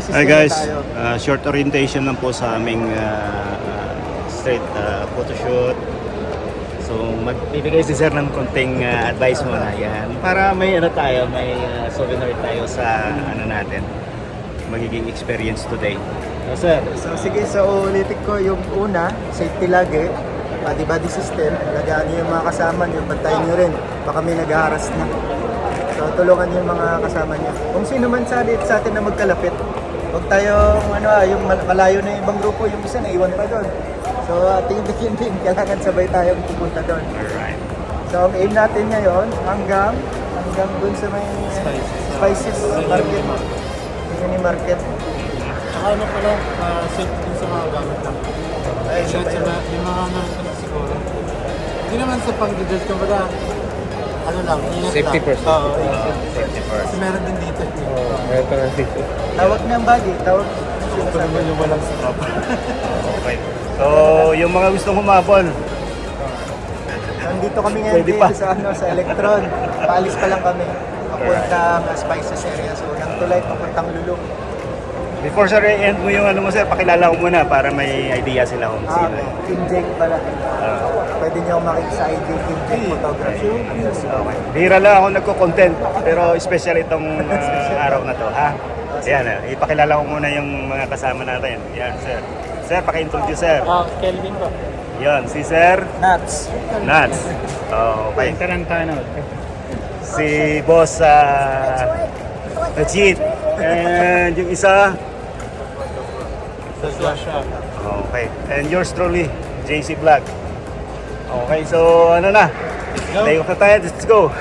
Hi guys, short orientation lang po sa aming straight photoshoot. So magbibigay si sir ng konting advice muna yan para may tayo, may souvenir tayo sa natin, magiging experience today. So sir, So sige, so ulitin ko yung una, safety lagi, body system, alagaan niyo yung mga kasama niyo, bantayan niyo rin, baka may nag-harass na. So tulungan niyo yung mga kasama niyo. Kung sino man sa atin na magkalapit, huwag tayong yung malayo na yung ibang grupo, yung isa naiwan pa doon. So ating din, kailangan sabay tayong pupunta doon. alright. So ang aim natin ngayon, hanggang doon sa may spices market, mini market. Tsaka ano pala, safe din sa mga gamit lang. Ay, Kahit sa yung mga naman siguro. Hindi naman sa pang-details ka pala, ano lang, ingat Safety lang. first. Oo, Safety first. kasi meron din dito. Meron ka ng dito. Tawag ng body, tawag Ito naman yung walang strap. Okay. So yung mga gustong humabol, Nandito kami ngayon Pwede dito pa. sa Electron. Paalis pa lang kami. Papuntang Spices area. So, ng tulay, papuntang Lulong. before sir end mo yung mo sir, pakilala ko muna para may idea sila kung sino. Kim Jake pala. Pwede niyo makita sa IG Kim Jake Photography. Yes, okay. Bira lang ako nagko-content, pero special itong araw na to, ha? Ayan, ipakilala ko muna yung mga kasama natin. Yan, sir. Sir, paki-introduce, sir. Kelvin ba? Yan, si Sir Nuts. Nats. Oh, okay. Tarantano. Si Boss Ajit. And yung isa, Sa Slasha. okay. And yours truly, JC Vlog. Okay, so ano na? Take off na tayo. Let's go.